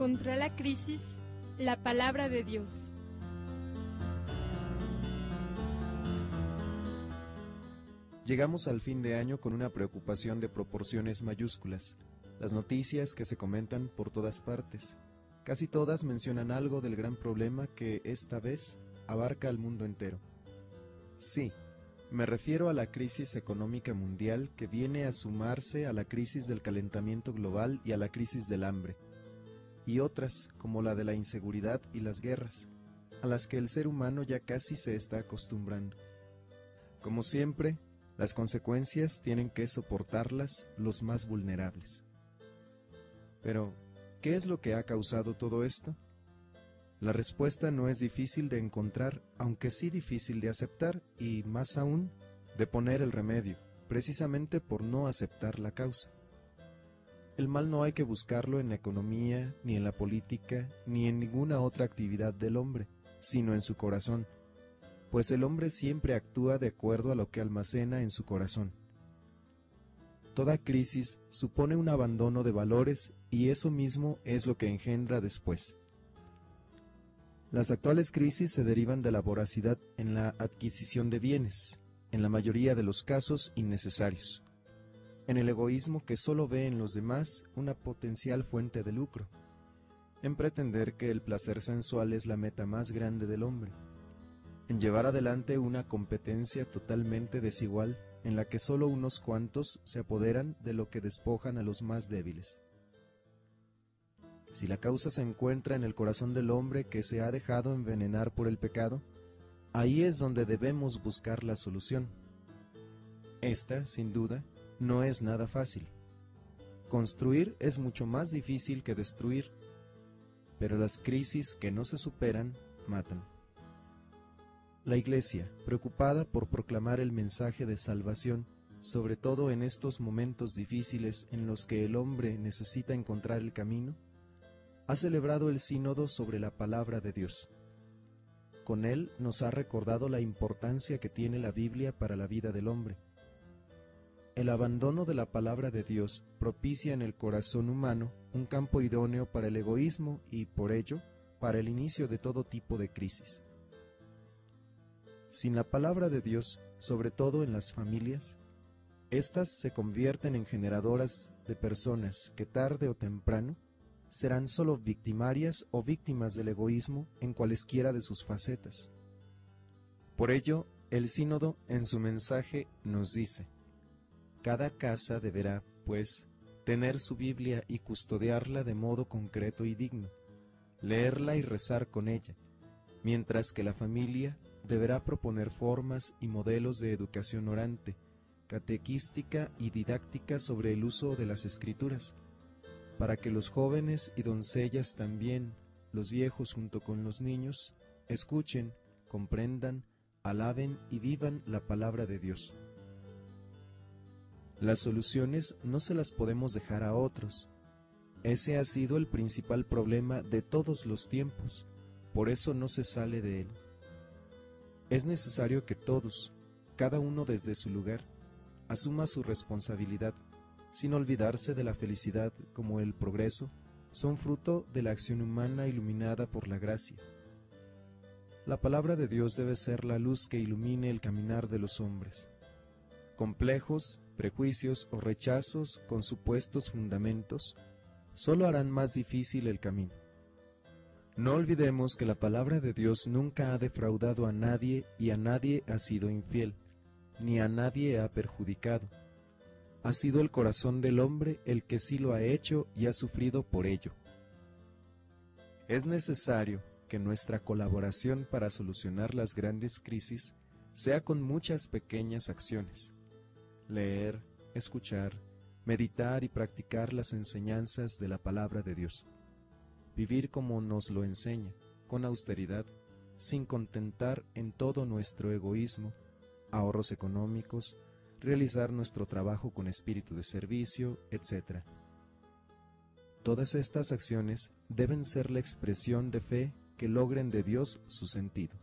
Contra la crisis, la palabra de Dios. Llegamos al fin de año con una preocupación de proporciones mayúsculas. Las noticias que se comentan por todas partes. Casi todas mencionan algo del gran problema que esta vez abarca al mundo entero. Sí, me refiero a la crisis económica mundial que viene a sumarse a la crisis del calentamiento global y a la crisis del hambre, y otras como la de la inseguridad y las guerras, a las que el ser humano ya casi se está acostumbrando. Como siempre, las consecuencias tienen que soportarlas los más vulnerables. Pero, ¿qué es lo que ha causado todo esto? La respuesta no es difícil de encontrar, aunque sí difícil de aceptar y, más aún, de poner el remedio, precisamente por no aceptar la causa. El mal no hay que buscarlo en la economía, ni en la política, ni en ninguna otra actividad del hombre, sino en su corazón, pues el hombre siempre actúa de acuerdo a lo que almacena en su corazón. Toda crisis supone un abandono de valores y eso mismo es lo que engendra después. Las actuales crisis se derivan de la voracidad en la adquisición de bienes, en la mayoría de los casos innecesarios, en el egoísmo que solo ve en los demás una potencial fuente de lucro, en pretender que el placer sensual es la meta más grande del hombre, en llevar adelante una competencia totalmente desigual en la que solo unos cuantos se apoderan de lo que despojan a los más débiles. Si la causa se encuentra en el corazón del hombre que se ha dejado envenenar por el pecado, ahí es donde debemos buscar la solución. Esta, sin duda, no es nada fácil. Construir es mucho más difícil que destruir, pero las crisis que no se superan matan. La Iglesia, preocupada por proclamar el mensaje de salvación, sobre todo en estos momentos difíciles en los que el hombre necesita encontrar el camino, ha celebrado el sínodo sobre la palabra de Dios. Con él nos ha recordado la importancia que tiene la Biblia para la vida del hombre. El abandono de la palabra de Dios propicia en el corazón humano un campo idóneo para el egoísmo y, por ello, para el inicio de todo tipo de crisis. Sin la palabra de Dios, sobre todo en las familias, éstas se convierten en generadoras de personas que tarde o temprano serán solo victimarias o víctimas del egoísmo en cualesquiera de sus facetas. Por ello, el sínodo en su mensaje nos dice: cada casa deberá, pues, tener su Biblia y custodiarla de modo concreto y digno, leerla y rezar con ella, mientras que la familia deberá proponer formas y modelos de educación orante, catequística y didáctica sobre el uso de las Escrituras, para que los jóvenes y doncellas también, los viejos junto con los niños, escuchen, comprendan, alaben y vivan la palabra de Dios. Las soluciones no se las podemos dejar a otros. Ese ha sido el principal problema de todos los tiempos, por eso no se sale de él. Es necesario que todos, cada uno desde su lugar, asuma su responsabilidad, sin olvidarse de la felicidad como el progreso, son fruto de la acción humana iluminada por la gracia. La palabra de Dios debe ser la luz que ilumine el caminar de los hombres. Complejos, prejuicios o rechazos con supuestos fundamentos solo harán más difícil el camino. No olvidemos que la palabra de Dios nunca ha defraudado a nadie y a nadie ha sido infiel, ni a nadie ha perjudicado. Ha sido el corazón del hombre el que sí lo ha hecho y ha sufrido por ello. Es necesario que nuestra colaboración para solucionar las grandes crisis sea con muchas pequeñas acciones. Leer, escuchar, meditar y practicar las enseñanzas de la palabra de Dios. Vivir como nos lo enseña, con austeridad, sin contentar en todo nuestro egoísmo, ahorros económicos, realizar nuestro trabajo con espíritu de servicio, etc. Todas estas acciones deben ser la expresión de fe que logren de Dios su sentido.